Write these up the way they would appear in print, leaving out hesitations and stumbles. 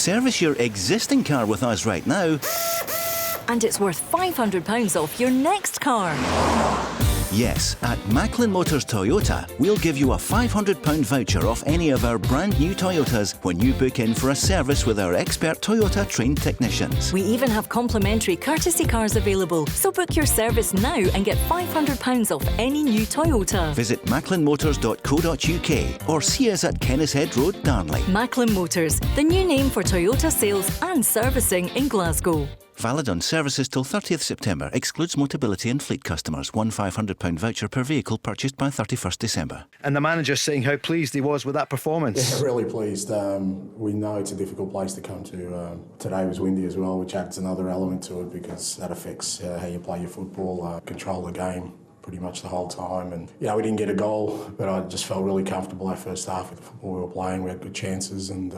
Service your existing car with us right now. And it's worth £500 off your next car. Yes, at Macklin Motors Toyota, we'll give you a £500 voucher off any of our brand new Toyotas when you book in for a service with our expert Toyota trained technicians. We even have complimentary courtesy cars available, so book your service now and get £500 off any new Toyota. Visit macklinmotors.co.uk or see us at Kennishead Road, Darnley. Macklin Motors, the new name for Toyota sales and servicing in Glasgow. Valid on services till 30th September. Excludes Motability and fleet customers. One £500 voucher per vehicle purchased by 31st December. And the manager saying how pleased he was with that performance. Yeah, really pleased. We know it's a difficult place to come to. Today was windy as well, which adds another element to it because that affects how you play your football, control the game pretty much the whole time. And we didn't get a goal, but I just felt really comfortable that first half with the football we were playing. We had good chances, and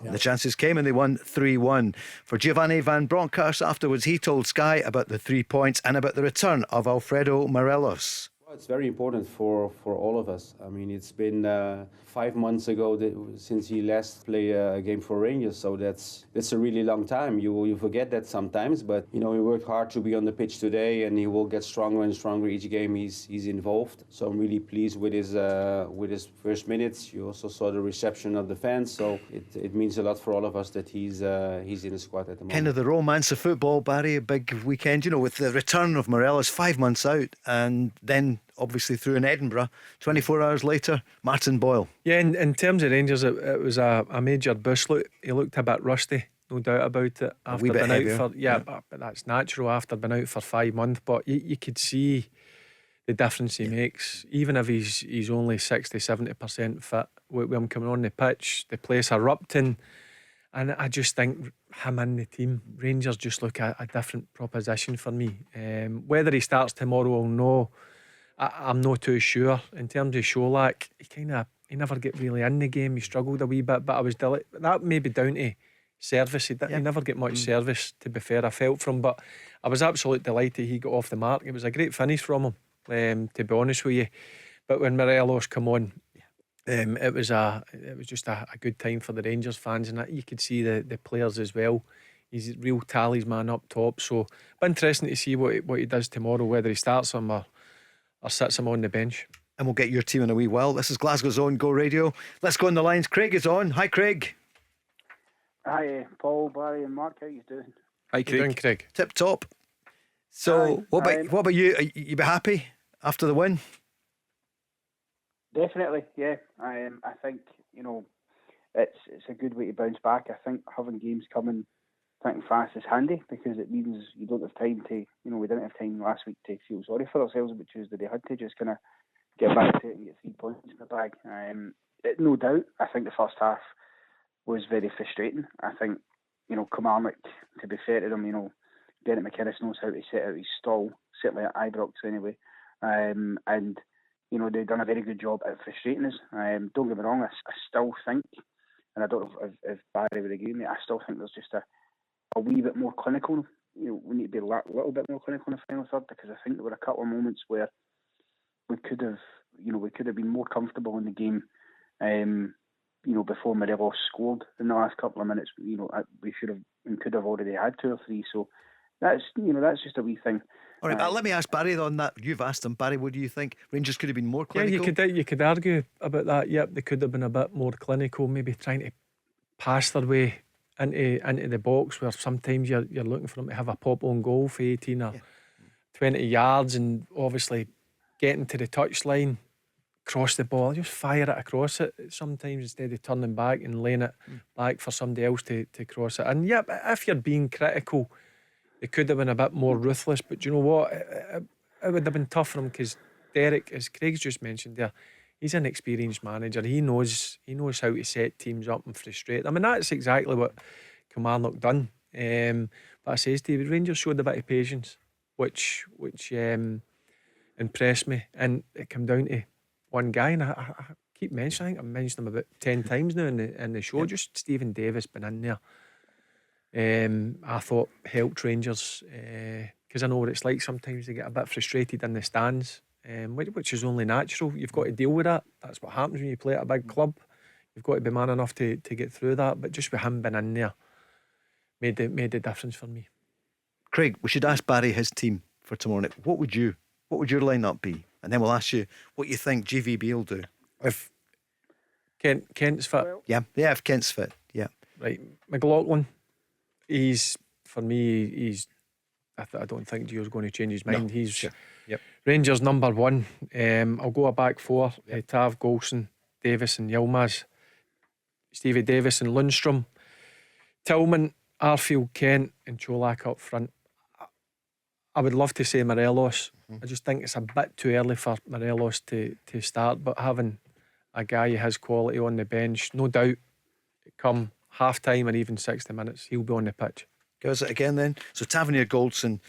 the chances came and they won 3-1. For Giovanni Van Bronckhorst afterwards, he told Sky about the 3 points and about the return of Alfredo Morelos. Well, it's very important for all of us. I mean, it's been 5 months ago since he last played a game for Rangers, so that's a really long time. You forget that sometimes, but he worked hard to be on the pitch today, and he will get stronger and stronger each game he's involved. So I'm really pleased with his first minutes. You also saw the reception of the fans, so it means a lot for all of us that he's in the squad at the moment. Kind of the romance of football, Barry. A big weekend, with the return of Morelos 5 months out, and then obviously through in Edinburgh 24 hours later, Martin Boyle. Yeah, in terms of Rangers, it was a major boost. He looked a bit rusty, no doubt about it. After being out but that's natural after being out for 5 months. But you could see the difference he makes, even if he's only 60-70% fit. With him coming on the pitch, the place erupting, and I just think him in the team, Rangers just look at a different proposition for me. Whether he starts tomorrow or no, I'm not too sure. In terms of Sholak, he never get really in the game. He struggled a wee bit, but I was delighted. That may be down to service. He never get much service, to be fair, I felt from. But I was absolutely delighted he got off the mark. It was a great finish from him, to be honest with you. But when Morelos come on, it was just a good time for the Rangers fans, and you could see the players as well. He's a real talisman up top. So it'll be interesting to see what he does tomorrow, whether he starts him or sits him on the bench. And we'll get your team in a wee while. This is Glasgow's own Go Radio. Let's go on the lines. Craig is on. Hi, Craig. Hi, Paul, Barry and Mark. How you doing? Hi, Craig. How you doing, Craig? Tip top. So what about you? You be happy after the win? Definitely, yeah. I think it's a good way to bounce back. I think having games coming fast is handy because it means you don't have time to, we didn't have time last week to feel sorry for ourselves about Tuesday. They had to just kind of get back to it and get 3 points in the bag. No doubt, I think the first half was very frustrating. I think, Kilmarnock, to be fair to them, Bennett McInnes knows how to set out his stall, certainly at Ibrox anyway. And they've done a very good job at frustrating us. Don't get me wrong, I still think, and I don't know if Barry would agree with me, I still think there's just a wee bit more clinical. We need to be a little bit more clinical in the final third, because I think there were a couple of moments where we could have been more comfortable in the game. Before Morelos scored in the last couple of minutes, we could have already had 2 or 3. So that's just a wee thing. All right, let me ask Barry on that. You've asked him, Barry. What do you think? Rangers could have been more clinical. Yeah, you could argue about that. Yep, they could have been a bit more clinical, maybe trying to pass their way into the box, where sometimes you're looking for them to have a pop on goal for 18 or 20 yards, and obviously getting to the touchline, cross the ball, just fire it across it sometimes instead of turning back and laying it back for somebody else to cross it. And if you're being critical, it could have been a bit more ruthless, but you know what, it would have been tough for him, because Derek, as Craig's just mentioned there, he's an experienced manager. He knows how to set teams up and frustrate them. I mean, that's exactly what Kilmarnock done. But I says to you, Rangers showed a bit of patience, which impressed me. And it came down to one guy, and I keep mentioning, I think I've mentioned him about 10 times now in the show. Just Stephen Davis been in there. I thought helped Rangers, because I know what it's like. Sometimes they get a bit frustrated in the stands. Which is only natural. You've got to deal with that. That's what happens when you play at a big club. You've got to be man enough to get through that. But just with him being in there, made the difference for me. Craig, we should ask Barry his team for tomorrow night. What would your lineup be? And then we'll ask you what you think GVB will do if Kent's fit. If Kent's fit, Right, McLaughlin. He's for me. I don't think Gio's going to change his mind. No, He's sure. Yep. Rangers number one. I'll go a back four. Tav, Golson, Davis and Yilmaz. Stevie Davis and Lundstrom. Tillman, Arfield, Kent and Cholak up front. I would love to say Morelos. I just think it's a bit too early for Morelos to start, but having a guy of his quality on the bench, no doubt come half time or even 60 minutes he'll be on the pitch. Goes it again then. So Tavernier, Goldson,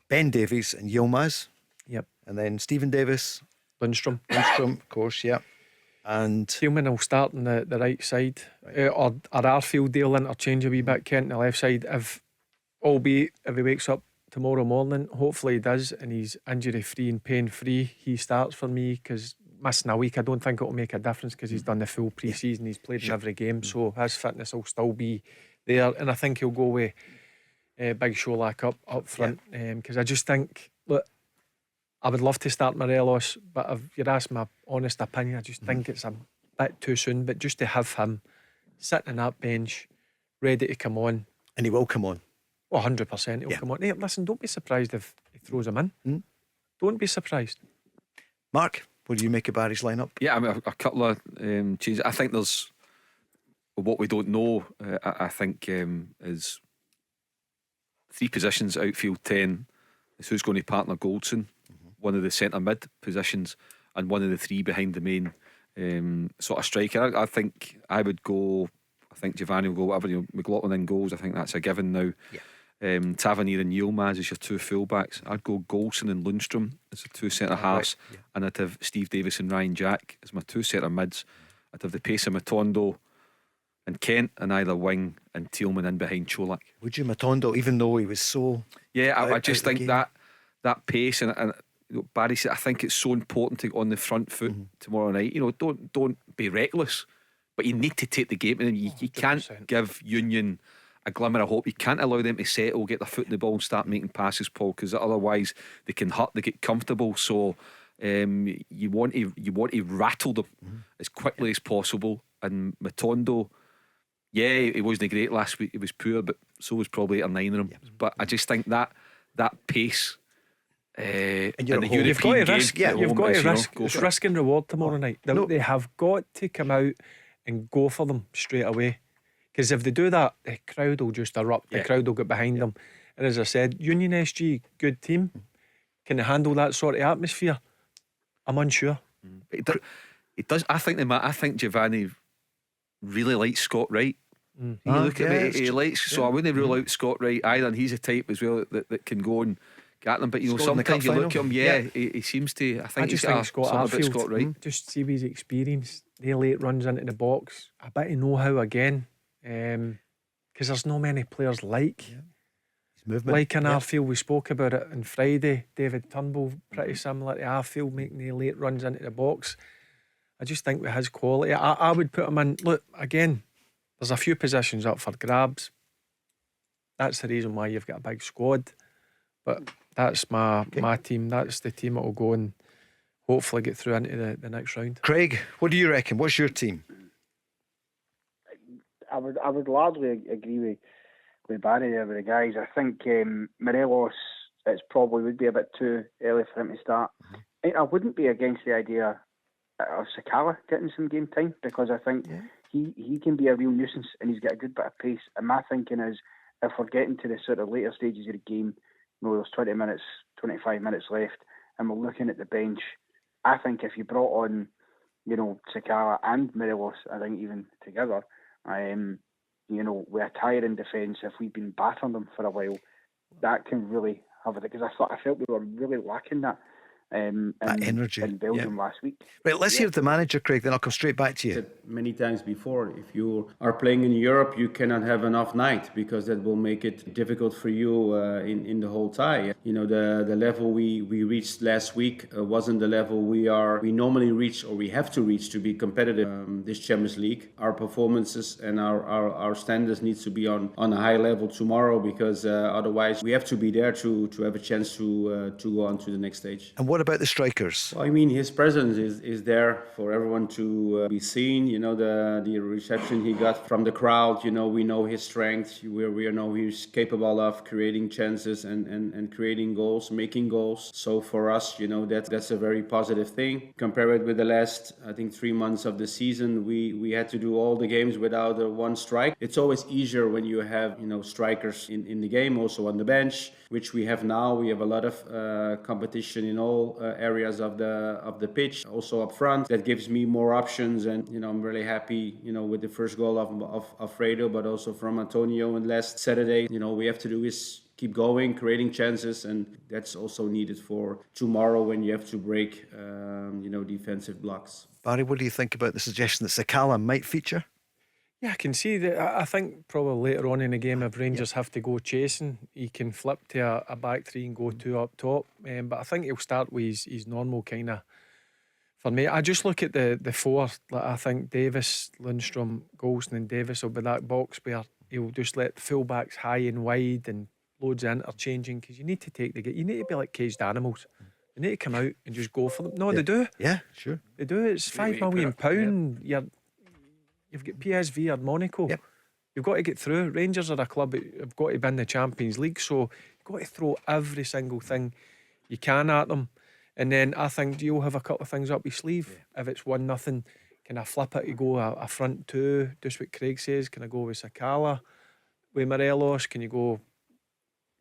Ben Davies and Yilmaz. Yep. And then Stephen Davis, Lundstrom, of course, yeah. And Tillman will start on the right side, or Arfield they'll interchange a wee bit. Kent on the left side. If he wakes up tomorrow morning, hopefully he does, and he's injury free and pain free, he starts for me, because missing a week I don't think it'll make a difference, because he's done the full pre-season, he's played in every game, so his fitness will still be there, and I think he'll go with Big Sholak up front, because I just think, look, I would love to start Morelos, but if you'd ask my honest opinion, I just think it's a bit too soon. But just to have him sitting on that bench, ready to come on. And he will come on. Oh, 100% he'll come on. Hey, listen, don't be surprised if he throws him in. Don't be surprised. Mark, what do you make of Barry's lineup? Yeah, I mean, a couple of changes. I think there's what we don't know. I think is 3 positions outfield 10 is who's going to partner Goldson, one of the centre mid positions, and one of the 3 behind the main sort of striker. I think I would go. I think Giovanni will go whatever. McLaughlin in goals. I think that's a given now. Tavernier and Yilmaz as your 2 fullbacks. I'd go Goldson and Lundstrom as the 2 centre halves, and I'd have Steve Davis and Ryan Jack as my 2 centre mids. I'd have the pace of Matondo and Kent and either wing, and Tillman in behind Cholak. Would you, Matondo, even though he was so? Yeah, I just think that pace and Barry said, I think it's so important to go on the front foot tomorrow night. Don't be reckless, but you need to take the game, and you can't give Union a glimmer of hope. You can't allow them to settle, get their foot in the ball and start making passes, Paul, because otherwise they can hurt, they get comfortable. So you want to rattle them as quickly as possible. And Matondo, he wasn't great last week, he was poor, but so was probably 8 or 9 of them. But I just think that pace, and you've got to risk. You've got to risk. It's risk and reward tomorrow night. They have got to come out and go for them straight away, because if they do that, the crowd will just erupt. The crowd will get behind them. And as I said, Union SG, good team. Can they handle that sort of atmosphere? I'm unsure. It does. I think Giovanni really likes Scott Wright. You look at it, he likes. So I wouldn't rule out Scott Wright either. And he's a type as well that can go and get them. But sometimes you look at him, he seems to. I just think Scott Wright. Just see his experience. The late runs into the box, a bit of know-how again, because there's no many players like his movement. Like in Arfield, we spoke about it on Friday. David Turnbull, pretty similar to Arfield, making the late runs into the box. I just think with his quality, I would put him in. Look, again, there's a few positions up for grabs. That's the reason why you've got a big squad. But that's my team. That's the team that will go and hopefully get through into the next round. Craig, what do you reckon? What's your team? I would largely agree with Barry there with the guys. I think Morelos, it probably would be a bit too early for him to start. I wouldn't be against the idea of Sakala getting some game time, because I think he can be a real nuisance, and he's got a good bit of pace. And my thinking is, if we're getting to the sort of later stages of the game, there's 20 minutes, 25 minutes left, and we're looking at the bench, I think if you brought on, Sakala and Morelos, I think even together, with a tiring defence, if we've been battering them for a while, that can really have it. Because I felt we were really lacking that that energy in Belgium last week. Right, let's hear the manager, Craig, then I'll come straight back to you. Many times before, if you are playing in Europe, you cannot have an off night, because that will make it difficult for you in the whole tie. You know, the level we reached last week wasn't the level we normally reach, or we have to reach to be competitive this Champions League. Our performances and our standards needs to be on a high level tomorrow, because otherwise we have to be there to have a chance to go on to the next stage. And what about the strikers? Well, I mean, his presence is there for everyone to be seen. You know, the reception he got from the crowd. You know, we know his strength. We know he's capable of creating chances and creating goals, making goals. So for us, you know, that's a very positive thing. Compare it with the last, I think, 3 months of the season. We had to do all the games without one strike. It's always easier when you have, you know, strikers in the game, also on the bench, which we have now. We have a lot of competition in all areas of the pitch, also up front. That gives me more options, and you know, I'm really happy, you know, with the first goal of Fredo, but also from Antonio. And last Saturday, you know, we have to do is keep going, creating chances, and that's also needed for tomorrow when you have to break, you know, defensive blocks. Barry, what do you think about the suggestion that Sakala might feature? Yeah, I can see that. I think probably later on in the game, if Rangers have to go chasing, he can flip to a back three and go two up top. But I think he'll start with his normal kind of. For me, I just look at the four. Like, I think Davis, Lundstrom, Golson and Davis will be that box where he'll just let the fullbacks high and wide and loads of interchanging, because you need to take you need to be like caged animals. You need to come out and just go for them. No, they do. Yeah, sure. They do. It's £5 million. You've got PSV or Monaco. Yep. You've got to get through. Rangers are a club that have got to be in the Champions League, so you've got to throw every single thing you can at them. And then I think you'll have a couple of things up your sleeve. If it's 1-0, can I flip it to go a front two? Just what Craig says. Can I go with Sakala, with Morelos? Can you go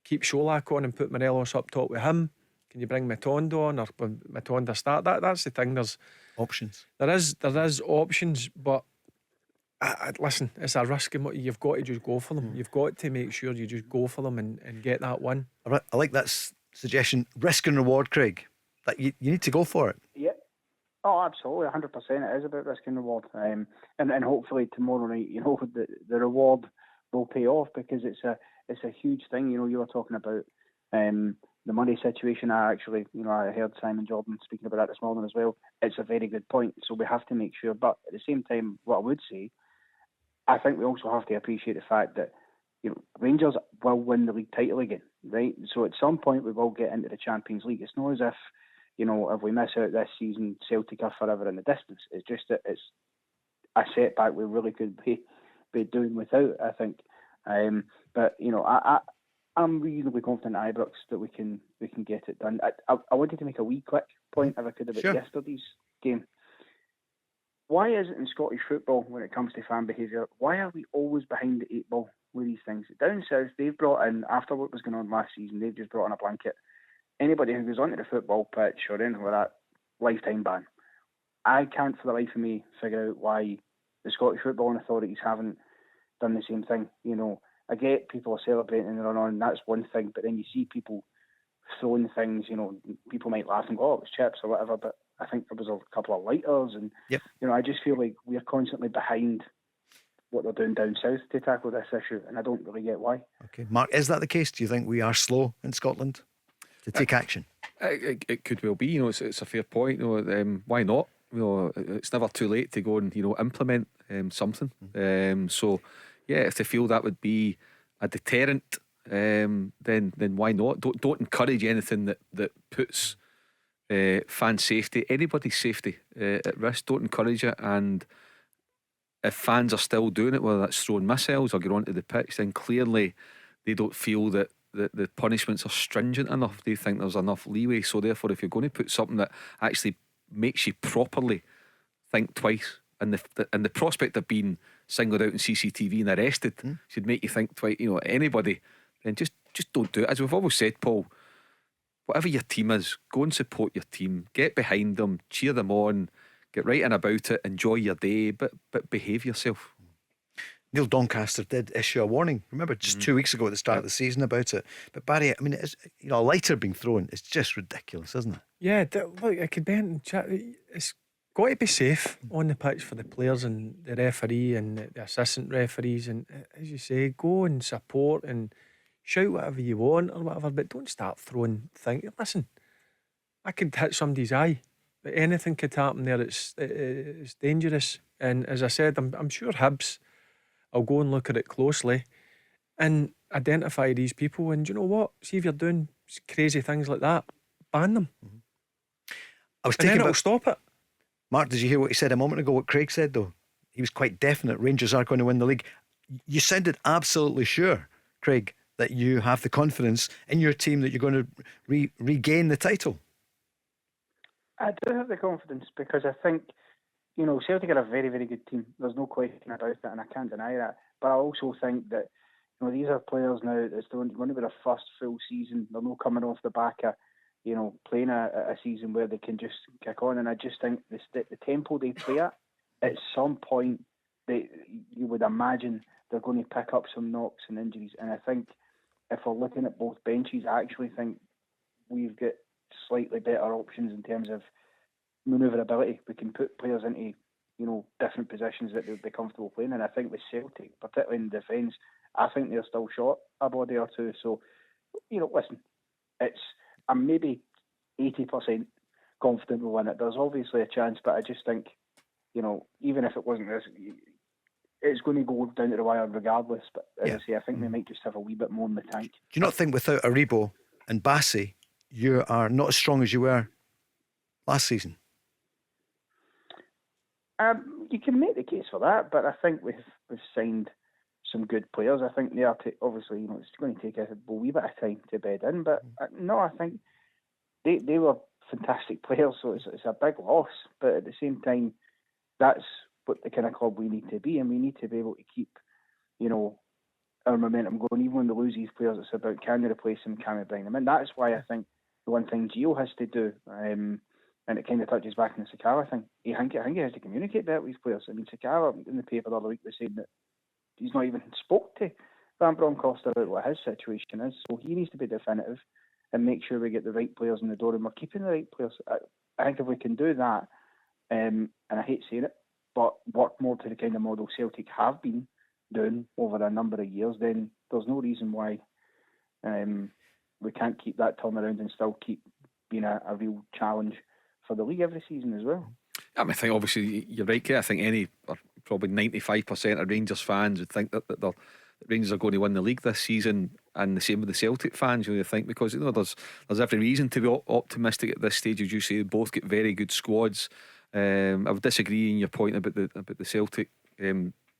keep Sholak on and put Morelos up top with him? Can you bring Matondo on, or when Matondo start? That's the thing. There's options. There is options, but listen, it's a risk. You've got to just go for them. You've got to make sure you just go for them and get that win. I like that suggestion. Risk and reward, Craig. That you need to go for it. Yeah. Oh, absolutely, 100%. It is about risk and reward, and hopefully tomorrow night, you know, the reward will pay off, because it's a huge thing. You know, you were talking about the money situation. I heard Simon Jordan speaking about that this morning as well. It's a very good point. So we have to make sure. But at the same time, what I would say, I think we also have to appreciate the fact that, you know, Rangers will win the league title again, right? So at some point we will get into the Champions League. It's not as if, you know, if we miss out this season, Celtic are forever in the distance. It's just that it's a setback we really could be doing without, I think. But you know, I'm reasonably confident at Ibrox that we can get it done. I wanted to make a wee quick point, if I could, about yesterday's game. Why is it in Scottish football, when it comes to fan behaviour, why are we always behind the 8 ball with these things? Down south, they've brought in, after what was going on last season, they've just brought in a blanket. Anybody who goes onto the football pitch or anything like that, lifetime ban. I can't for the life of me figure out why the Scottish footballing authorities haven't done the same thing. You know, I get people are celebrating and run on, that's one thing, but then you see people throwing things, you know, people might laugh and go, oh, it was chips or whatever, but I think there was a couple of lighters, and you know, I just feel like we're constantly behind what they're doing down south to tackle this issue, and I don't really get why. Okay, Mark, is that the case? Do you think we are slow in Scotland to take action? It could well be. You know, it's a fair point. You know, why not? You know, it's never too late to go and, you know, implement something. So yeah, if they feel that would be a deterrent, then why not? Don't encourage anything that puts fan safety, anybody's safety, at risk. Don't encourage it. And if fans are still doing it, whether that's throwing missiles or get onto the pitch, then clearly they don't feel that the punishments are stringent enough. They think there's enough leeway. So therefore, if you're going to put something that actually makes you properly think twice, and the prospect of being singled out in CCTV and arrested should make you think twice, you know, anybody, then just don't do it. As we've always said, Paul, whatever your team is, go and support your team, get behind them, cheer them on, get right in about it, enjoy your day, but behave yourself. Neil Doncaster did issue a warning. Remember, just 2 weeks ago at the start of the season about it. But Barry, I mean, it's, a lighter being thrown. It's just ridiculous, isn't it? Yeah, look, it could be. It's got to be safe on the pitch for the players and the referee and the assistant referees. And as you say, go and support and shout whatever you want or whatever, but don't start throwing things. Listen, I could hit somebody's eye. Anything could happen there. It's dangerous. And as I said, I'm sure Hibs, I'll go and look at it closely and identify these people. And you know what? See if you're doing crazy things like that, ban them. I was and then taken it'll stop it. Mark, did you hear what he said a moment ago? What Craig said though, he was quite definite. Rangers are going to win the league. You sounded absolutely sure, Craig, that you have the confidence in your team that you're going to regain the title. I do have the confidence because I think, Celtic are a very, very good team. There's no question about it, and I can't deny that. But I also think that, these are players now that's going to be their first full season. They're not coming off the back of, playing a season where they can just kick on. And I just think the tempo they play at some point, you would imagine they're going to pick up some knocks and injuries. And I think if we're looking at both benches, I actually think we've got slightly better options in terms of manoeuvrability. We can put players into different positions that they'll be comfortable playing, and I think with Celtic, particularly in defence, I think they're still short a body or two. So listen, I'm maybe 80% confident we'll win it. There's obviously a chance, but I just think even if it wasn't this, it's going to go down to the wire regardless. But as I say, I think they might just have a wee bit more in the tank. Do you not think without Aribo and Bassey you are not as strong as you were last season? You can make the case for that, but I think we've signed some good players. I think they are obviously it's going to take a wee bit of time to bed in, but no, I think they were fantastic players, so it's a big loss. But at the same time, that's what the kind of club we need to be, and we need to be able to keep our momentum going. Even when we lose these players, it's about can we replace them, can we bring them in. That's why I think the one thing Gio has to do, and it kind of touches back on the Sakala thing, I think he has to communicate better with these players. I mean, Sakala in the paper the other week was saying that he's not even spoke to Van Bronckhorst about what his situation is. So he needs to be definitive and make sure we get the right players in the door and we're keeping the right players. I think if we can do that, and I hate saying it, but work more to the kind of model Celtic have been doing over a number of years, then there's no reason why we can't keep that turnaround and still keep being a real challenge for the league every season as well. I think obviously you're right, Kate. I think probably 95% of Rangers fans would think that the Rangers are going to win the league this season, and the same with the Celtic fans. You think because there's every reason to be optimistic at this stage. As you say, both get very good squads. I would disagree in your point about the Celtic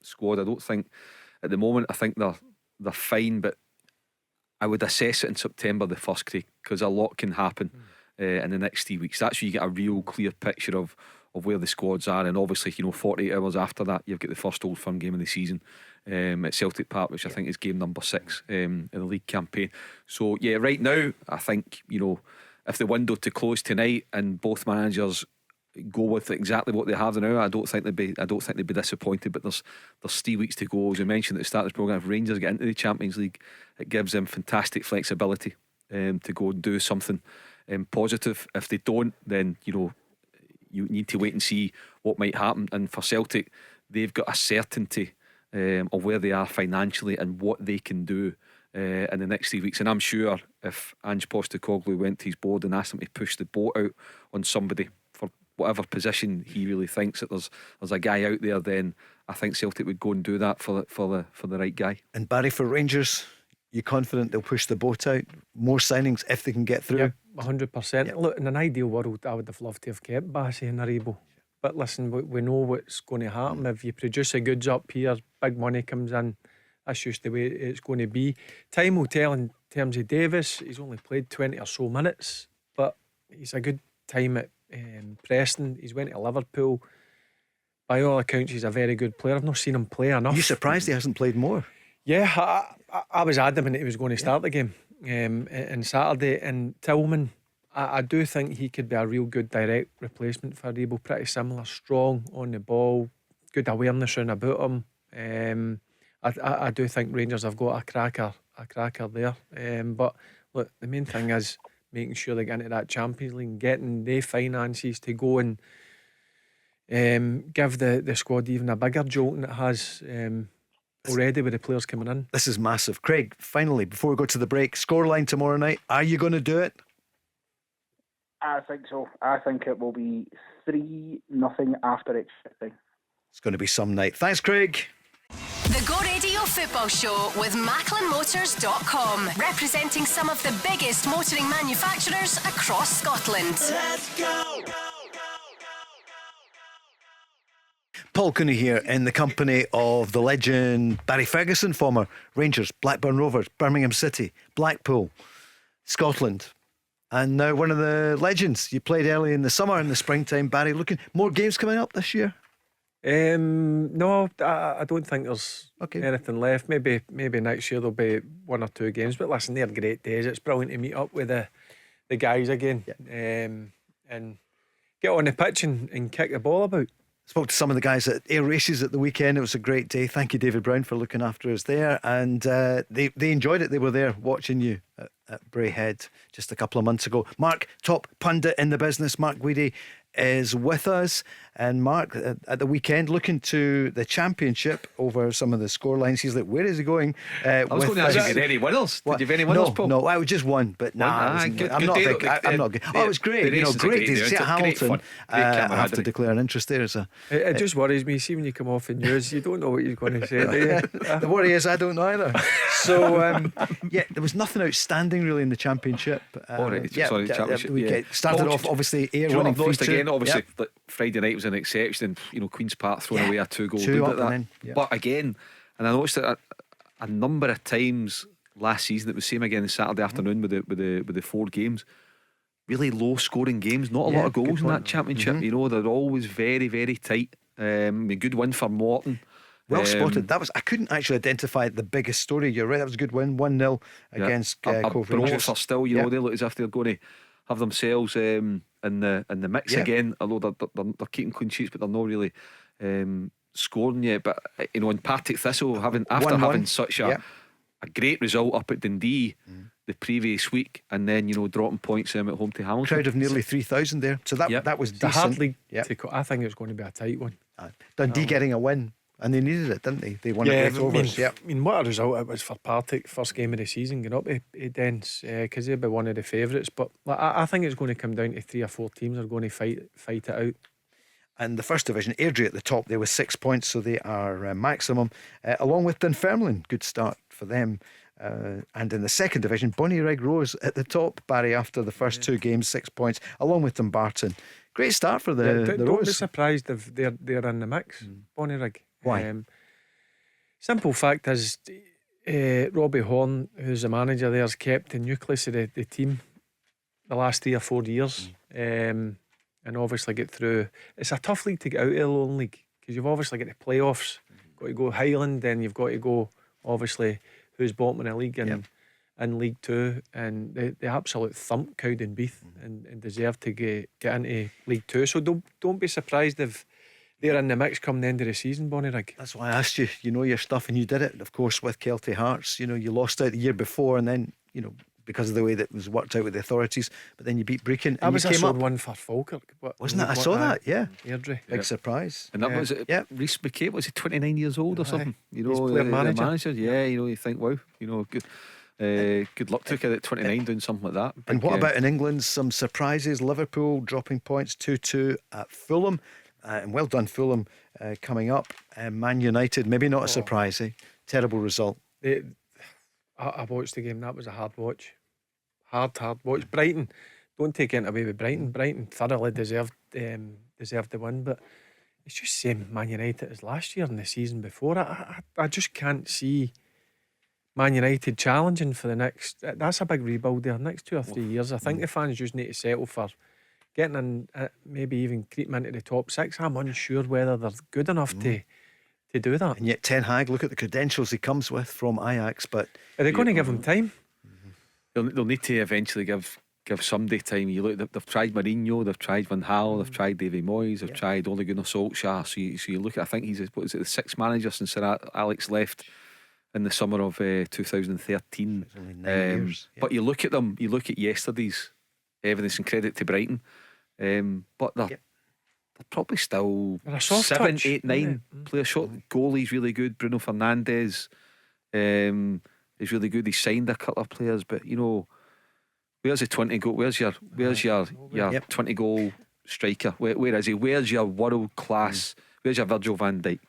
squad. I don't think at the moment. I think they're fine, but I would assess it in September the first, Craig, because a lot can happen in the next 3 weeks. That's where you get a real clear picture of where the squads are, and obviously 48 hours after that you've got the first Old Firm game of the season at Celtic Park, which I think is game number 6 in the league campaign. So yeah, right now I think if the window to close tonight and both managers go with exactly what they have now, I don't think they'd be disappointed. But there's 3 weeks to go. As we mentioned at the start of this programme, if Rangers get into the Champions League, it gives them fantastic flexibility to go and do something positive. If they don't, then you need to wait and see what might happen. And for Celtic, they've got a certainty of where they are financially and what they can do in the next 3 weeks. And I'm sure if Ange Postecoglou went to his board and asked them to push the boat out on somebody for whatever position he really thinks that there's a guy out there, then I think Celtic would go and do that for the right guy. And Barry, for Rangers, you confident they'll push the boat out? More signings if they can get through? Yep, 100%. Yep. Look, in an ideal world, I would have loved to have kept Bassey and Aribo. But listen, we know what's going to happen. If you produce the goods up here, big money comes in. That's just the way it's going to be. Time will tell in terms of Davis. He's only played 20 or so minutes, but he's a good time at Preston. He's went to Liverpool. By all accounts, he's a very good player. I've not seen him play enough. Are you surprised he hasn't played more? Yeah, I was adamant he was going to start the game on Saturday. And Tillman, I do think he could be a real good direct replacement for Aribo. Pretty similar, strong on the ball, good awareness round about him. I do think Rangers have got a cracker there. But look, the main thing is making sure they get into that Champions League and getting the finances to go and give the squad even a bigger jolt than it has already with the players coming in. This is massive. Craig, finally, before we go to the break, scoreline tomorrow night. Are you going to do it? I think so. I think it will be 3-0 after extra time. It's going to be some night. Thanks, Craig. The Go Radio Football Show with MacklinMotors.com, representing some of the biggest motoring manufacturers across Scotland. Let's go! Paul Cooney here in the company of the legend Barry Ferguson, former Rangers, Blackburn Rovers, Birmingham City, Blackpool, Scotland, and now one of the legends. You played early in the summer and the springtime, Barry. Looking more games coming up this year? No, I don't think there's anything left. Maybe next year there'll be 1 or 2 games. But listen, they're great days. It's brilliant to meet up with the guys again, and get on the pitch and kick the ball about. Spoke to some of the guys at Air Races at the weekend. It was a great day. Thank you, David Brown, for looking after us there. And they enjoyed it. They were there watching you at Braehead just a couple of months ago. Mark, top pundit in the business, Mark Guidi, is with us. And Mark, at the weekend, looking to the Championship over some of the scorelines. He's like, where is he going? I was going to ask if you had any winners. Did you have any winners, Paul? No, I was just one, but I'm not good. Oh, it was great. Great to see at Hamilton. I have to declare an interest there. It just worries me. See, when you come off the news, you don't know what you're going to say, do you? The worry is I don't know either. So there was nothing outstanding really in the Championship. Championship. We started off obviously Ayr winning 3-2. Again, obviously, Friday night was an exception, and Queen's Park throwing away a 2-goal lead. But again, and I noticed that a number of times last season, it was the same again Saturday afternoon with the 4 games. Really low scoring games, not a lot of goals in that Championship. You know, they're always very, very tight. A good win for Morton. Well spotted. I couldn't actually identify the biggest story. You're right, that was a good win, 1-0 against Cove Rangers. Are still, they look as if they're going to have themselves in the mix again. Although they're keeping clean sheets, but they're not really scoring yet. But in Partick Thistle, having such a great result up at Dundee the previous week, and then dropping points at home to Hamilton. Crowd of nearly 3,000 there, so that was decent. Hard league I think it was going to be a tight one. Dundee getting a win. And they needed it, didn't they? They won it with overs. I mean, what a result it was for Partick. First game of the season, going up to Dens, because they'll be one of the favourites. But I think it's going to come down to 3 or 4 teams are going to fight it out. And the first division, Airdrie at the top, they were 6 points, so they are maximum, along with Dunfermline. Good start for them. And in the second division, Bonnyrigg Rose at the top, Barry, after the first 2 games, 6 points, along with Dumbarton. Great start for the Rose. Don't be surprised if they're in the mix, Bonnyrigg. Why? Simple fact is, Robbie Horn, who's the manager there, has kept the nucleus of the team the last 3 or 4 years, and obviously get through. It's a tough league to get out of the Lone League, because you've obviously got the playoffs, got to go Highland, then you've got to go obviously who's bottom in the league and League 2, and they absolute thump Cowdenbeath and deserve to get into League 2. So don't be surprised if they're in the mix come the end of the season, Bonnyrigg. That's why I asked you. You know your stuff, and you did it, of course, with Kelty Hearts. You lost out the year before, and then because of the way that it was worked out with the authorities. But then you beat Brecon. That was a sore one for Falkirk, wasn't it? I saw that. Airdrie, big surprise. And that was it. Rhys McKay, was he 29 years old or something? He's player manager. You think, wow, good luck to a kid at 29 doing something like that. And what about in England? Some surprises. Liverpool dropping points 2-2 at Fulham. And well done Fulham coming up. Man United, maybe not a surprise, terrible result. I watched the game. That was a hard watch. Hard watch. Brighton, don't take it away with Brighton. Brighton thoroughly deserved the win, but it's just the same Man United as last year and the season before. I just can't see Man United challenging for the next. That's a big rebuild there. Next 2 or 3 years, I think the fans just need to settle for getting in, maybe even creeping into the top 6. I'm unsure whether they're good enough to do that. And yet Ten Hag, look at the credentials he comes with from Ajax. But are they going to give him time? They'll need to eventually give somebody time. You look, they've tried Mourinho, they've tried Van Gaal, they've tried Davy Moyes, they've tried Ole Gunnar Solskjaer. So you look at, I think he's the 6th manager since Sir Alex left in the summer of 2013. Only 9 years. But you look at them, you look at yesterday's evidence, and credit to Brighton, but they're probably still They're a soft 7, touch, 8, 9 play a shot. Goalie's really good. Bruno Fernandes is really good. He signed a couple of players, but you know, where's the 20 goal? Where's your 20 goal striker? Where is he? Where's your world class? Where's your Virgil van Dijk?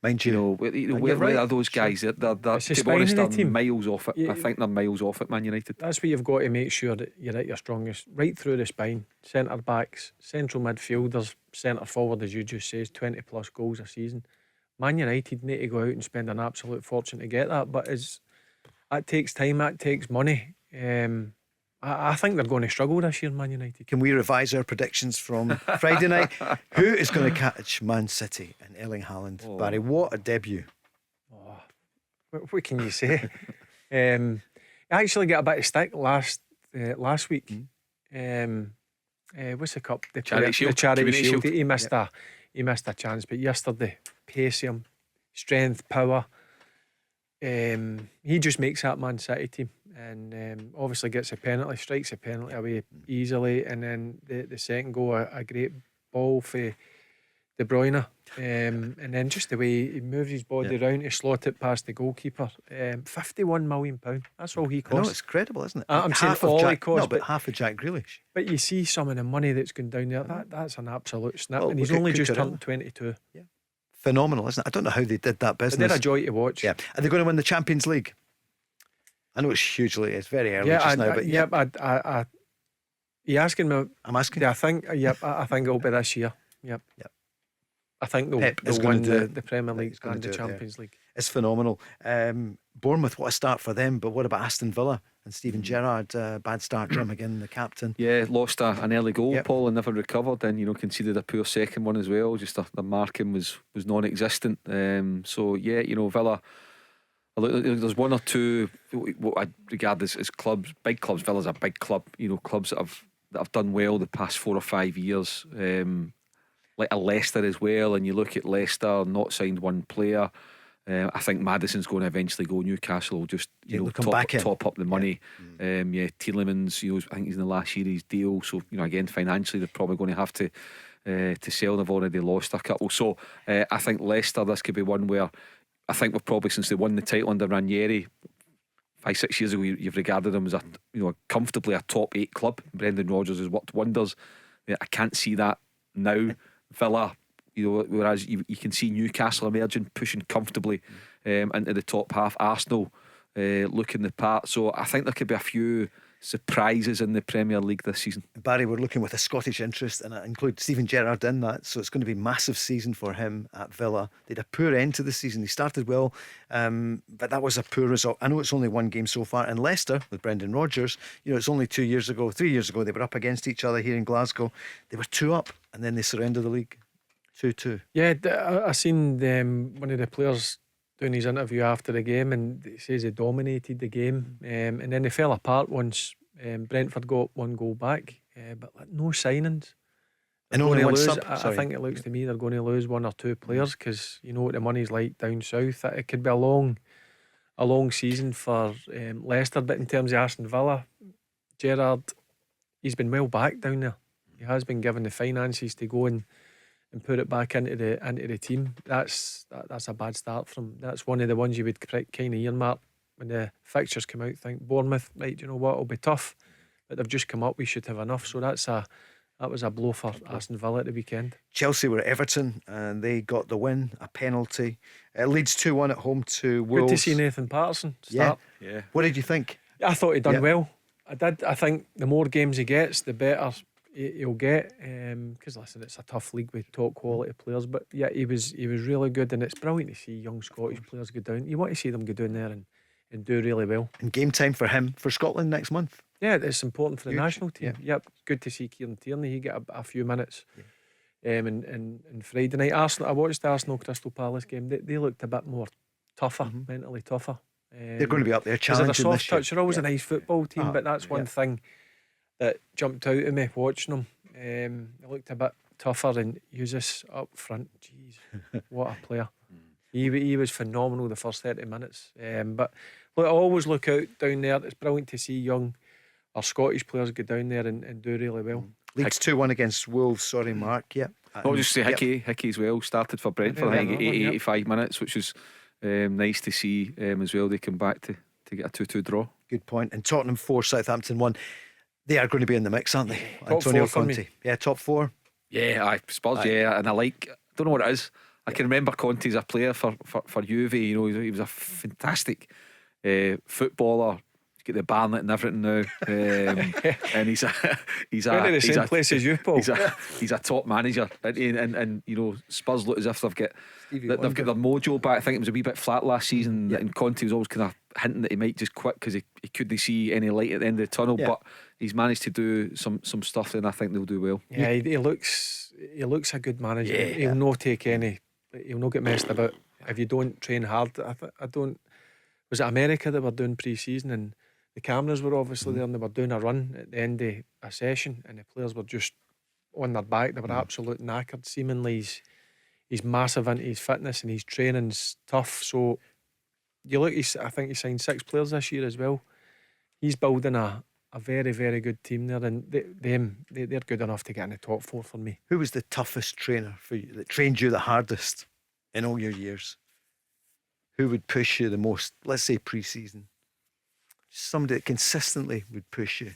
Mind you, where are those guys? They're to be honest, they're miles off it. I think they're miles off it, Man United. That's what you've got to make sure that you're at your strongest, right through the spine. Centre backs, central midfielders, centre forward, as you just says, 20 plus goals a season. Man United need to go out and spend an absolute fortune to get that, but that takes time, that takes money. I think they're going to struggle this year, Man United. Can we revise our predictions from Friday night? Who is going to catch Man City and Erling Haaland? Barry, what a debut. What can you say? I actually got a bit of stick last week. What's the cup? The Charity Shield. He missed a chance, but yesterday, pace him, strength, power. He just makes that Man City team, and obviously gets a penalty, strikes a penalty away easily, and then the second goal, a great ball for De Bruyne, and then just the way he moves his body around to slot it past the goalkeeper. £51 million. That's all he costs. I know, it's credible, isn't it? I'm saying all he costs, but half of Jack Grealish. But you see some of the money that's gone down there. That's an absolute snap, and he's only just turned 22. Yeah. Phenomenal, isn't it? I don't know how they did that business. But they're a joy to watch. Yeah. Are they going to win the Champions League? I know it's very early just now, but you asking me? I'm asking. Yeah, I think it'll be this year. Yep. I think they'll win the Premier League and the Champions League. It's phenomenal. Bournemouth, what a start for them. But what about Aston Villa and Steven Gerrard? Bad start, Jim again, the captain. Yeah, lost an early goal, Paul, and never recovered. And conceded a poor second one as well. Just the marking was non-existent. So yeah, Villa. There's one or two what I regard as clubs, big clubs. Villa's a big club. Clubs that have done well the past 4 or 5 years. Like a Leicester as well, and you look at Leicester not signed one player. I think Maddison's going to eventually go. Newcastle will just top up the money. Tielemans, I think he's in the last year of his deal, so again financially they're probably going to have to sell. They've already lost a couple, so I think Leicester, this could be one where I think we've probably, since they won the title under Ranieri 5-6 years ago, you've regarded them as comfortably a top 8 club. Brendan Rodgers has worked wonders. I can't see that now. Villa, whereas you can see Newcastle emerging, pushing comfortably into the top half. Arsenal looking the part. So I think there could be a few surprises in the Premier League this season. Barry, we're looking with a Scottish interest, and I include Steven Gerrard in that, so it's going to be a massive season for him at Villa. They had a poor end to the season. He started well, but that was a poor result. I know it's only one game so far. And Leicester, with Brendan Rodgers, it's only 3 years ago they were up against each other here in Glasgow. They were 2 up, and then they surrendered the league 2-2. Yeah, I seen one of the players doing his interview after the game, and he says he dominated the game, and then they fell apart once Brentford got 1 goal back, but no signings. And only one sub. I think it looks to me they're going to lose 1 or 2 players, because you know what the money's like down south. It could be a long season for Leicester. But in terms of Aston Villa, Gerrard, he's been well back down there. He has been given the finances to go and put it back into the team. That's a bad start for him. That's one of the ones you would kind of earmark when the fixtures come out. Think Bournemouth, right? You know what? It'll be tough, but they've just come up. We should have enough. So that was a blow for Aston Villa at the weekend. Chelsea were at Everton and they got the win, a penalty. Leeds 2-1 at home to Wolves. Good to see Nathan Patterson start. Yeah. What did you think? I thought he'd done well. I did. I think the more games he gets, the better he'll get, because listen, it's a tough league with top quality players, but yeah, he was really good, and it's brilliant to see young Scottish players go down. You want to see them go down there and do really well. And game time for him for Scotland next month. Yeah, it's important for the national team. Yep, good to see Kieran Tierney. He get a few minutes. And Friday night, Arsenal. I watched the Arsenal Crystal Palace game. They looked a bit more tougher, mentally tougher. They're going to be up there challenging this year. They're a soft touch. They're always a nice football team, but that's one thing that jumped out at me watching them. They looked a bit tougher, and use this up front. Jeez, what a player! He was phenomenal the first 30 minutes. But look, I always look out down there. It's brilliant to see young our Scottish players go down there and do really well. Leeds 2-1 against Wolves. Sorry, Mark. Yeah. I'll just say Hickey as well started for Brentford. I think 85 minutes, which was nice to see as well. They come back to get a 2-2 draw. Good point. And Tottenham 4, Southampton 1. They are going to be in the mix, aren't they? Top Antonio 4 Conte. Yeah, top 4. Yeah, I Spurs. Yeah, and I don't know what it is. I can remember Conte as a player for Juve. You know, he was a fantastic footballer. He's got the Barnet and everything now, and he's the same place as you, Paul. He's a top manager, and you know, Spurs look as if they've got their mojo back. I think it was a wee bit flat last season, and Conte was always kind of hinting that he might just quit because he couldn't see any light at the end of the tunnel. But he's managed to do some stuff, and I think they'll do well. Yeah, he looks a good manager. He'll not take any. He'll not get messed about if you don't train hard. I don't. Was it America that were doing pre-season and the cameras were obviously there and they were doing a run at the end of a session and the players were just on their back. They were absolute knackered. Seemingly he's massive into his fitness and his training's tough. So you look, I think he signed 6 players this year as well. He's building a very, very good team there, and they're good enough to get in the top 4 for me. Who was the toughest trainer for you, that trained you the hardest in all your years? Who would push you the most? Let's say pre-season. Somebody that consistently would push you.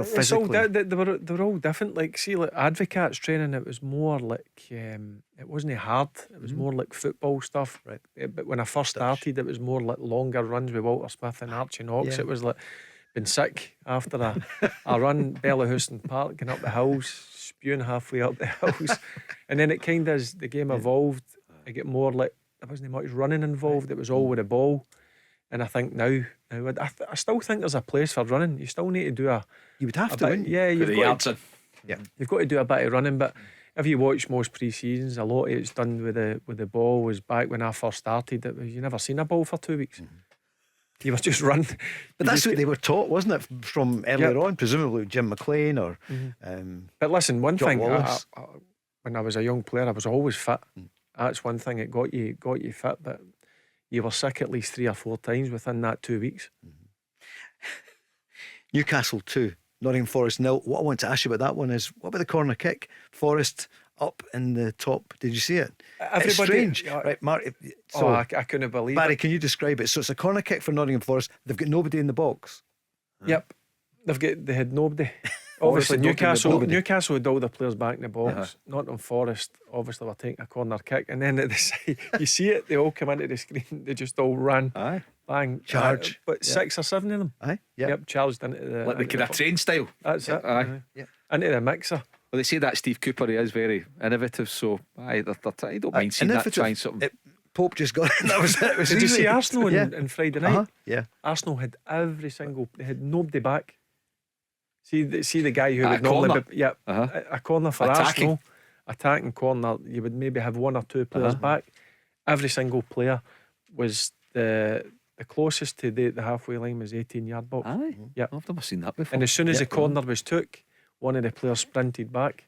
Physically. They were all different. Like, see, like Advocates training, it was more like it wasn't hard. It was more like football stuff. Right. But when I first started, it was more like longer runs with Walter Smith and Archie Knox. It was like been sick after a run, Bellahouston Park, going up the hills, spewing halfway up the hills, and then it kind of as the game evolved, it get more like there wasn't much running involved. It was all with the ball. And I think now I still think there's a place for running. You still need to do you would have to, wouldn't you? Yeah, you've got to do a bit of running. But if you watch most pre-seasons, a lot of it's done with the ball. Was back when I first started, you never seen a ball for 2 weeks. You were just run. But that's what they were taught, wasn't it, from earlier on? Presumably Jim McLean or. But listen, one John thing. Wallace. When I was a young player, I was always fit. That's one thing. It got you fit, but you were sick at least 3 or 4 times within that 2 weeks. Newcastle 2, Nottingham Forest 0. What I want to ask you about that one is, what about the corner kick? Forest up in the top. Did you see it? It's strange. Right, Mark. I couldn't believe Barry, it. can you describe it? So it's a corner kick for Nottingham Forest. They've got nobody in the box. Yep. They had nobody. Obviously Newcastle had all the players back in the box. Nottingham Forest obviously were taking a corner kick, and then at the side you see it, they all come into the screen, they just all ran. Bang. Charge. But 6 or 7 of them. Yep, charged into the like the kind of train style. That's it. Into the mixer. Well, they say that Steve Cooper, he is very innovative, so I don't mind seeing that, trying something. Pope just got it. That was it. Was Did you see Arsenal in Friday night? Yeah. Arsenal had they had nobody back. See the guy who would normally be, a corner for Arsenal, attacking corner. You would maybe have 1 or 2 players back. Every single player was the closest to the halfway line was 18-yard box. Yep. I've never seen that before. And as soon as the corner was took, one of the players sprinted back.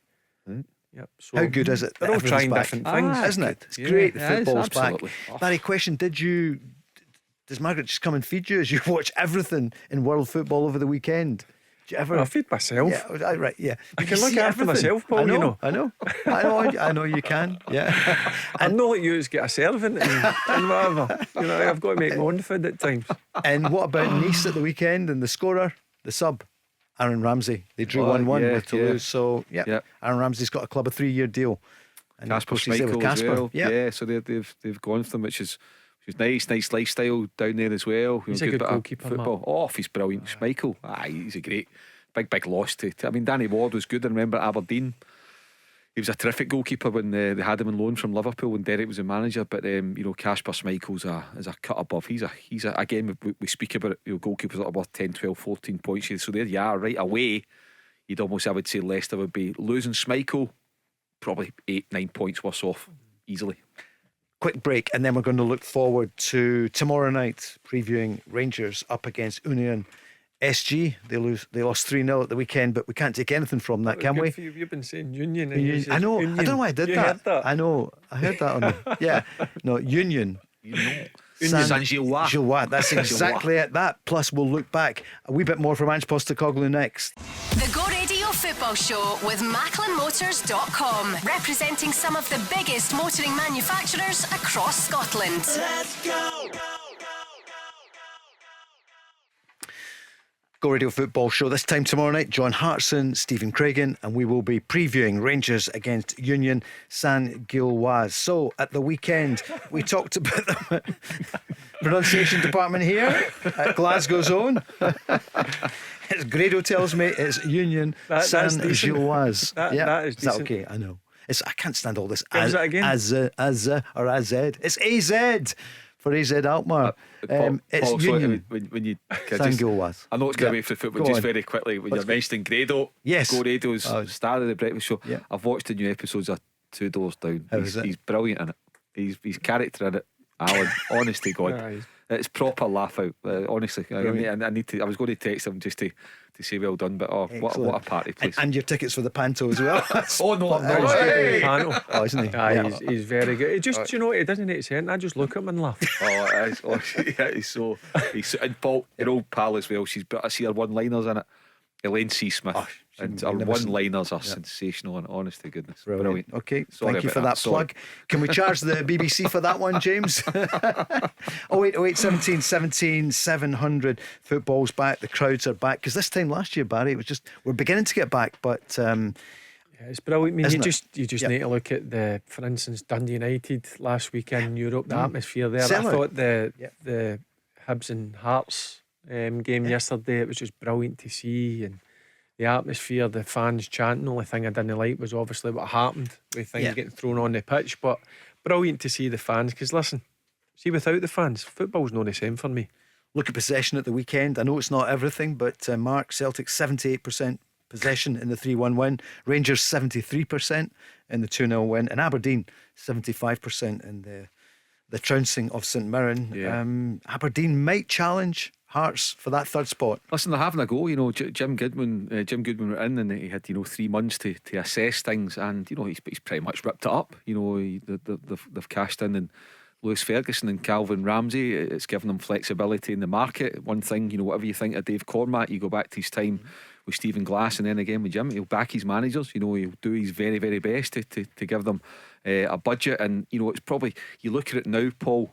Yep. So how good is it? They're all trying different things, isn't it? It's great. The football's back. Barry, question: does Margaret just come and feed you as you watch everything in world football over the weekend? Do you ever? I feed myself. Yeah, right. Yeah, I can look after myself, Paul. I know you can. Yeah, I'm not like you who's get a servant and whatever. I've got to make my own food at times. And what about Nice at the weekend and the scorer, the sub? Aaron Ramsey. They drew 1-1 with Toulouse. So Aaron Ramsey's got a club, a 3-year deal. And Casper Schmeichel as well. Yeah, so they've gone for them, which is nice lifestyle down there as well. He's a good goalkeeper. Football. He's brilliant. Schmeichel. He's a great big loss to. I mean, Danny Ward was good. I remember at Aberdeen. He was a terrific goalkeeper when they had him on loan from Liverpool when Derek was the manager. But Casper Schmeichel's is a cut above. He's a again, we speak about goalkeepers that are worth 10, 12, 14 points here. So there, right away, you'd almost, I would say, Leicester would be losing Schmeichel, probably 8, 9 points worse off easily. Quick break, and then we're going to look forward to tomorrow night, previewing Rangers up against Union SG, they lost 3-0 at the weekend, but we can't take anything from that, can we? You've been saying Union. I know. Union. I don't know why I did that. Heard that. I know. I heard that on the, yeah. No, Union. Saint-Gilloise. That's exactly it. That plus we'll look back a wee bit more from Ange Postecoglou next. The Go Radio Football Show with MacklinMotors.com, representing some of the biggest motoring manufacturers across Scotland. Let's go! Go Radio Football Show this time tomorrow night. John Hartson, Stephen Craigan, and we will be previewing Rangers against Union Saint-Gilloise. So at the weekend we talked about the pronunciation department here at Glasgow's own. It's Grado tells me it's Union Saint-Gilloise. That is decent. Is that okay? I know. I can't stand all this. Is that again? Az or AZ. It's AZ. For AZ Alkmaar. It's Paul, Union. When you Saint-Gilloise. I know it's going away for football. Just very quickly, when you're mentioning Grado, yes, Go Radio's star of the breakfast show. Yeah. I've watched the new episodes of Two Doors Down. He's brilliant in it. His character in it, Alan. Honest to God, it's proper laugh out. Honestly, I need to. I was going to text him just to say well done. But what a party place! And your tickets for the Panto as well. Oh no, Panto. Oh, isn't he? He's very good. It just, he doesn't make sense. I just look at him and laugh. He's so. And Paul, your old pal as well. I see her one-liners in it. Elaine C. Smith. And her one-liners are sensational, and honest to goodness, brilliant. Okay, sorry thank you for that plug. Can we charge the BBC for that one, James? 08 17 17 700. Football's back. The crowds are back, because this time last year, Barry, it was just we're beginning to get back, but it's brilliant. I mean, you just need to look at for instance, Dundee United last weekend in Europe. The atmosphere there. I thought the Hibs and Hearts game yesterday, it was just brilliant to see, and the atmosphere, the fans chanting. The only thing I didn't like was obviously what happened with things getting thrown on the pitch, but brilliant to see the fans, because listen, see, without the fans, football's not the same for me. Look at possession at the weekend. I know it's not everything, but Mark, Celtic 78% possession in the 3-1 win, Rangers 73% in the 2-0 win, and Aberdeen 75% in the trouncing of St Mirren. Aberdeen might challenge Hearts for that third spot. Listen, they're having a go. Jim Goodwin were in, and he had 3 months to assess things, and he's pretty much ripped it up. They've cashed in and Lewis Ferguson and Calvin Ramsey. It's given them flexibility in the market. One thing, whatever you think of Dave Cormack, you go back to his time with Stephen Glass and then again with Jim, he'll back his managers. He'll do his very, very best to give them a budget. And it's probably, you look at it now, Paul,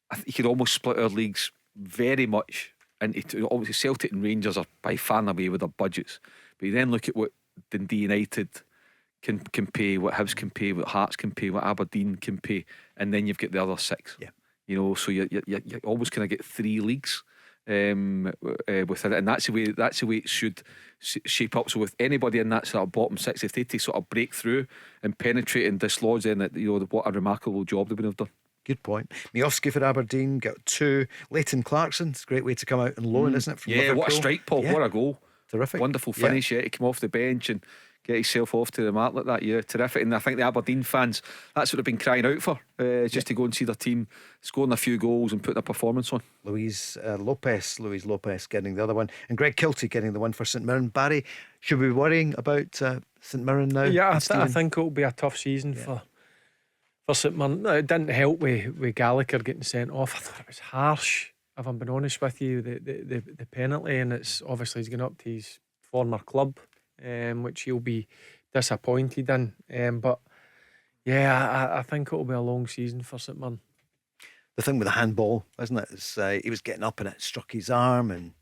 I think you could almost split our leagues very much into, obviously Celtic and Rangers are by far and away with their budgets, but you then look at what Dundee United can pay, what Hibs can pay, what Hearts can pay, what Aberdeen can pay, and then you've got the other 6. So you always kind of get 3 leagues within it, and that's the way it should shape up. So with anybody in that sort of bottom 6, if they to sort of break through and penetrate and dislodge, then what a remarkable job they would have done. Good point. Miofsky for Aberdeen got 2. Leighton Clarkson, it's a great way to come out on loan, isn't it? From Liverpool. What a strike, Paul. What a goal. Terrific. Wonderful finish. He came off the bench and get himself off to the mark like that. Terrific. And I think the Aberdeen fans, that's what they've been crying out for, just to go and see their team scoring a few goals and putting a performance on. Luis Lopez getting the other one, and Greg Kiltie getting the one for St Mirren. Barry, should we be worrying about St Mirren now? I think it'll be a tough season for St Mirren. No, it didn't help with Gallagher getting sent off. I thought it was harsh, if I'm being honest with you, the penalty, and it's obviously he's going up to his former club, which he'll be disappointed in. But I think it'll be a long season for St Mirren. The thing with the handball, isn't it? It's, he was getting up and it struck his arm, and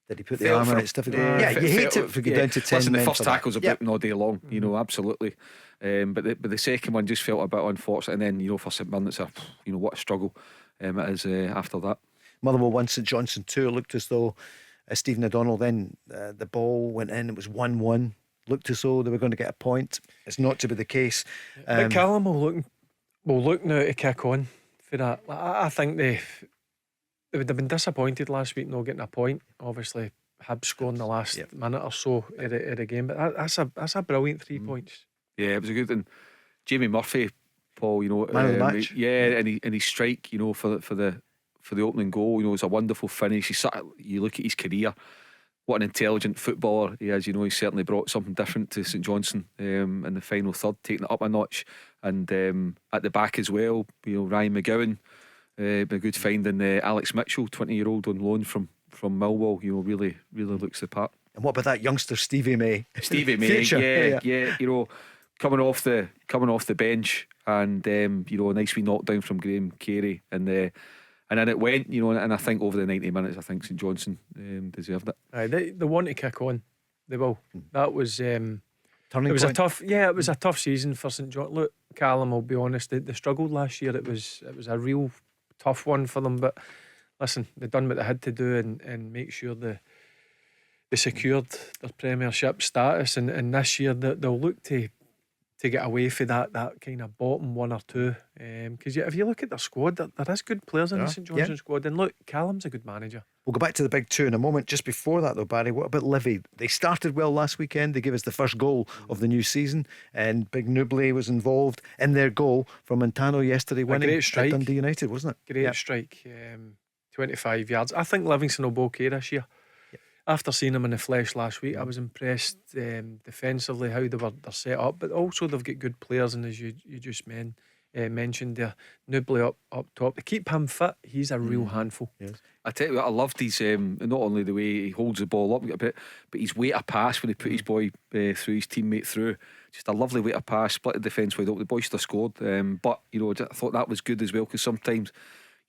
did he put the arm on it? It's difficult. You hate it if we go down to 10 Listen, men. The first tackle's a bit all day long, absolutely. But the second one just felt a bit unfortunate, and then for St Mirren, it's what a struggle it is after that. Motherwell 1, St Johnstone 2. It looked as though Stephen O'Donnell, then the ball went in, it was 1-1. Looked as though they were going to get a point. It's not to be the case. But Callum will look now to kick on for that. I think they would have been disappointed last week not getting a point. Obviously Hibs scoring the last minute or so of the game, but that's a brilliant 3 points. Yeah, it was a good. And Jamie Murphy, Paul, man of the match. and his strike, for for the opening goal. You know, it's a wonderful finish. You look at his career, what an intelligent footballer he is. You know, he certainly brought something different to St Johnstone in the final third, taking it up a notch. And at the back as well, you know, Ryan McGowan, been a good find, and Alex Mitchell, 20-year-old on loan from Millwall. You know, really looks the part. And what about that youngster Stevie May? Stevie May, yeah. You know, coming off the bench, and you know, a nice wee knockdown from Graham Carey, and then it went. You know, and I think over the 90 minutes, I think St Johnstone deserved it. They want to kick on. They will. That was Turning it was point. it was a tough season for St John. Look, Callum, I'll be honest, they struggled last year. It was a real tough one for them. But listen, they done what they had to do and make sure they secured their Premiership status. And this year they'll look to get away from that kind of bottom one or two. Because if you look at their squad, there is good players in the St Johnstone squad. And look, Callum's a good manager. We'll go back to the big two in a moment. Just before that though, Barry, what about Livy? They started well last weekend. They gave us the first goal of the new season, and Big Nubley was involved in their goal from Montano yesterday, winning great strike. at Dundee United, wasn't it? Great strike, 25 yards. I think Livingston will be okay this year. After seeing them in the flesh last week, I was impressed defensively how they're set up, but also they've got good players, and as you just mentioned there, Nubley up top. To keep him fit, he's a real handful. Yes. I tell you what, I loved his not only the way he holds the ball up a bit, but his weight of pass when he put his boy through, his teammate through. Just a lovely weight of pass, split the defence wide up. The boy should have scored, but you know, I thought that was good as well, because sometimes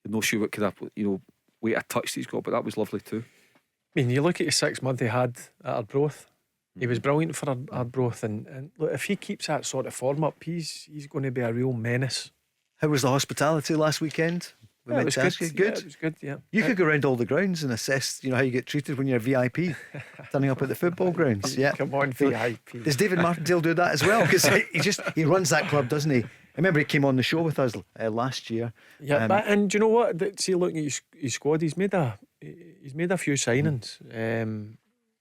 you're not sure what could have, you know, weight of touch he's got, but that was lovely too. I mean, you look at the 6 months he had at Arbroath. He was brilliant for Arbroath, and look, if he keeps that sort of form up, he's going to be a real menace. How was the hospitality last weekend? It was good. Good. Yeah, it was good. Yeah, You could go around all the grounds and assess, you know, how you get treated when you're a VIP turning up at the football grounds. Yeah, come on, VIP. Does David Martindale do that as well? Because he runs that club, doesn't he? I remember he came on the show with us last year. Yeah, and do you know what? See, looking at his squad, he's made a few signings.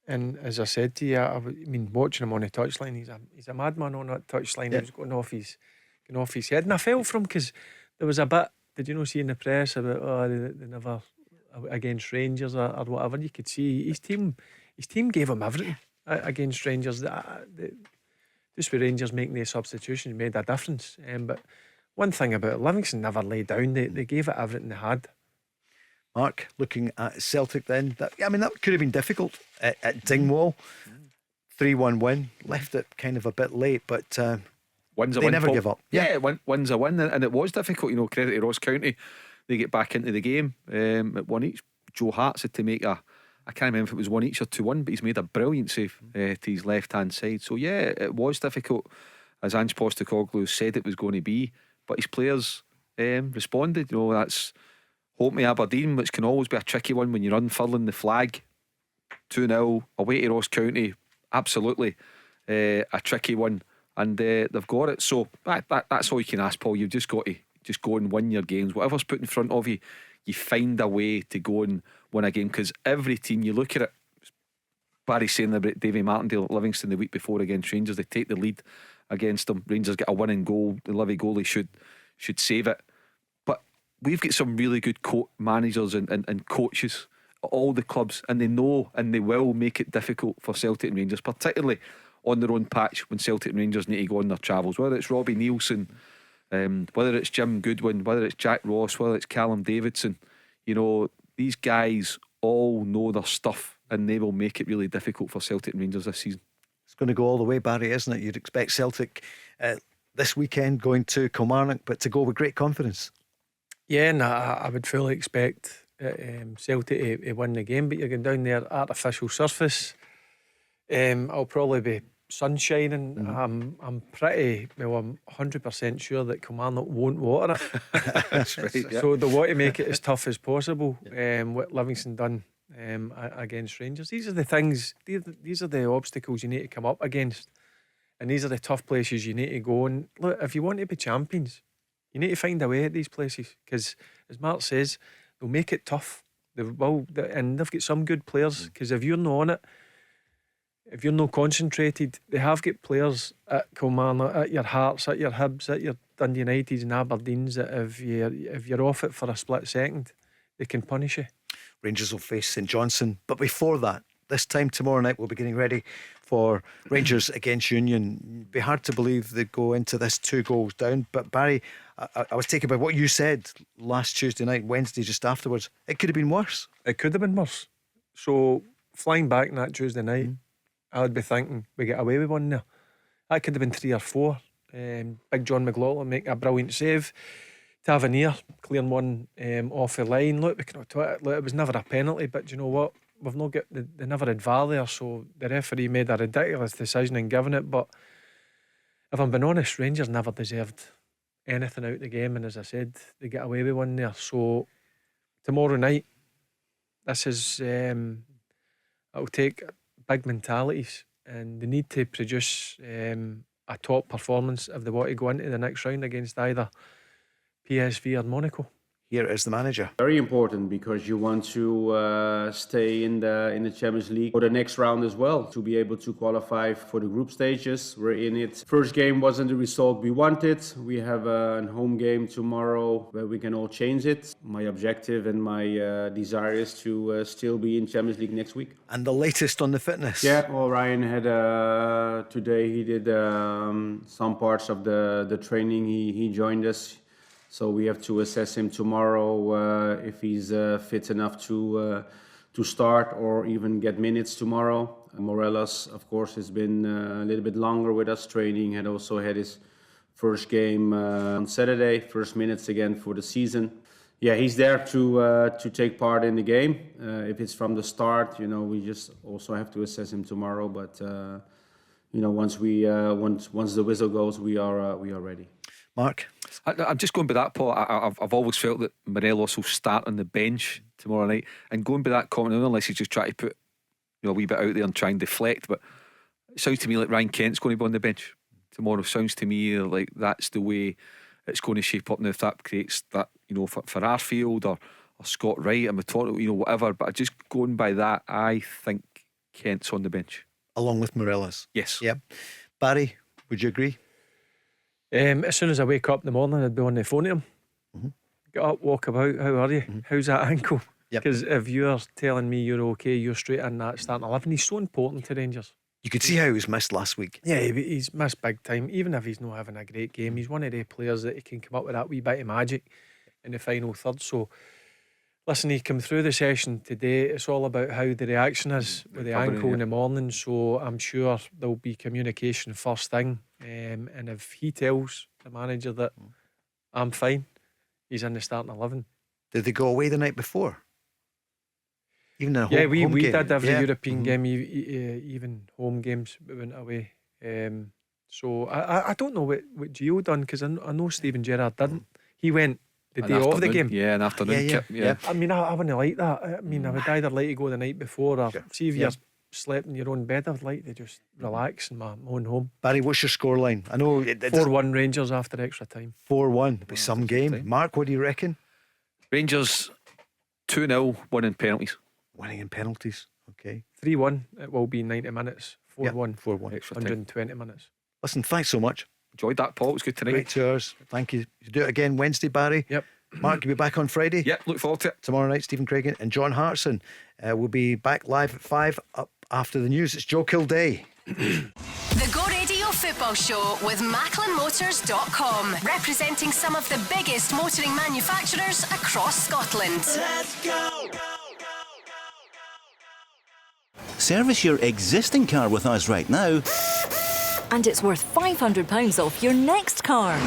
And as I said to you, I mean, watching him on the touchline, he's a madman on that touchline. He was going off his head, and I felt for him, because there was a bit. Did you know, see in the press about they never against Rangers or whatever? You could see his team gave him everything against Rangers. Just with Rangers making the substitutions made a difference. But one thing about it, Livingston never laid down. They gave it everything they had. Mark, looking at Celtic then, that could have been difficult at Dingwall. 3-1 win, left it kind of a bit late, but they never give up. Yeah, win's a win, and it was difficult. You know, credit to Ross County, they get back into the game at one each. Joe Hart's had to make I can't remember if it was 1 each or 2-1, but he's made a brilliant save to his left hand side. So yeah, it was difficult, as Ange Postecoglou said it was going to be, but his players responded. You know, that's Holtby Aberdeen, which can always be a tricky one when you're unfurling the flag. 2-0 away to Ross County, absolutely a tricky one, and they've got it. So that's all you can ask, Paul. You've just got to just go and win your games. Whatever's put in front of you, you find a way to go and win a game, because every team, you look at it, Barry's saying about Davy Martindale at Livingston the week before against Rangers, they take the lead against them, Rangers get a winning goal, the Livy goalie should save it. But we've got some really good managers and coaches at all the clubs, and they know and they will make it difficult for Celtic and Rangers, particularly on their own patch, when Celtic and Rangers need to go on their travels, whether it's Robbie Nielsen, whether it's Jim Goodwin, whether it's Jack Ross, whether it's Callum Davidson. You know, these guys all know their stuff, and they will make it really difficult for Celtic and Rangers this season. It's going to go all the way, Barry, isn't it? You'd expect Celtic this weekend going to Kilmarnock, but to go with great confidence. Yeah, and I would fully expect Celtic to win the game, but you're going down there, artificial surface. I'll probably be sun shining. I'm 100% sure that Kilmarnock won't water it. That's right, yeah. So they want to make it as tough as possible. What Livingston done against Rangers. These are the things, these are the obstacles you need to come up against, and these are the tough places you need to go. And look, if you want to be champions, you need to find a way at these places, because as Mark says, they'll make it tough. And they've got some good players, because if you're not on it, if you're not concentrated, they have got players at Kilmarnock, at your Hearts, at your Hibs, at your Dundee Uniteds and Aberdeens, that if you're off it for a split second, they can punish you. Rangers will face St Johnstone, but before that, this time tomorrow night, we'll be getting ready for Rangers against Union. It'd be hard to believe they go into this 2 goals down. But Barry, I was taken by what you said last Tuesday night, Wednesday, just afterwards. It could have been worse. It could have been worse. So flying back on that Tuesday night, I would be thinking we get away with one there. That could have been 3 or 4. Big John McLaughlin making a brilliant save. Tavernier clearing one off the line. Look, it was never a penalty, but do you know what? We've not got they never had VAR there, so the referee made a ridiculous decision in giving it. But if I'm being honest, Rangers never deserved anything out of the game, and as I said, they get away with one there. So tomorrow night, this is it'll take big mentalities, and they need to produce a top performance if they want to go into the next round against either PSV or Monaco. Here is the manager. Very important, because you want to stay in the Champions League for the next round as well, to be able to qualify for the group stages. We're in it. First game wasn't the result we wanted. We have a home game tomorrow where we can all change it. My objective and my desire is to still be in Champions League next week. And the latest on the fitness? Yeah, well, Ryan had today. He did some parts of the training. He joined us. So we have to assess him tomorrow if he's fit enough to start or even get minutes tomorrow. Morelos, of course, has been a little bit longer with us training. Had also had his first game on Saturday, first minutes again for the season. Yeah, he's there to take part in the game. If it's from the start, we just also have to assess him tomorrow. But once the whistle goes, we are ready. Mark? I'm just going by that, Paul. I've always felt that Morelos will start on the bench tomorrow night. And going by that comment, unless he's just trying to put a wee bit out there and try and deflect, but it sounds to me like Ryan Kent's going to be on the bench tomorrow. Sounds to me like that's the way it's going to shape up. Now, if that creates that, for Arfield or Scott Wright, I'm talking, whatever. But just going by that, I think Kent's on the bench. Along with Morelos? Yes. Yep. Barry, would you agree? As soon as I wake up in the morning, I'd be on the phone to him. Get up, walk about. How are you? How's that ankle? Because if you're telling me you're okay, you're straight in that starting 11. He's so important to Rangers. You could see how he was missed last week. Yeah, he's missed big time. Even if he's not having a great game, he's one of the players that he can come up with that wee bit of magic in the final third. So listen, he came through the session today. It's all about how the reaction is with the ankle in the morning. So I'm sure there'll be communication first thing. And if he tells the manager that I'm fine, he's in the starting 11. Did they go away the night before? Even in a home we game? did every European game, even home games, we went away. So I don't know what Gio done, because I know Steven Gerrard didn't. He went the day of the game. Yeah, an afternoon kip. Yeah. I mean, I wouldn't like that. I mean, I would either like to go the night before, or see if you're slept in your own bed. I'd like to just relax in my own home. Barry, what's your scoreline? I know 4-1 Rangers after extra time. 4-1. It'll be some game. Mark, what do you reckon? Rangers 2-0, winning penalties. Winning in penalties. Okay. 3-1. It will be 90 minutes. 4-1. 4-1. Extra 120 minutes. Listen, thanks so much. Enjoyed that, Paul. It was good tonight. Great 2 hours. Thank you. You do it again Wednesday, Barry. Yep. Mark, you'll be back on Friday. Yep, look forward to it. Tomorrow night, Stephen Craigan and John Hartson will be back live at 5 up after the news. It's Joe Kilday. The Go Radio Football Show with MacklinMotors.com, representing some of the biggest motoring manufacturers across Scotland. Let's go! Service your existing car with us right now, and it's worth £500 off your next car.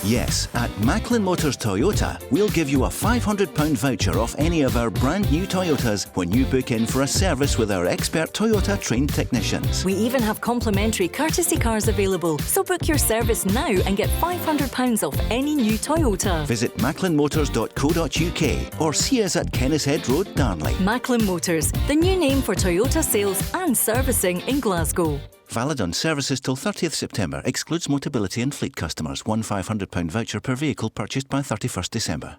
Yes, at Macklin Motors Toyota, we'll give you a £500 voucher off any of our brand new Toyotas when you book in for a service with our expert Toyota trained technicians. We even have complimentary courtesy cars available, so book your service now and get £500 off any new Toyota. Visit macklinmotors.co.uk or see us at Kennishead Road, Darnley. Macklin Motors, the new name for Toyota sales and servicing in Glasgow. Valid on services till 30th September. Excludes Motability and fleet customers. One £500 voucher per vehicle purchased by 31st December.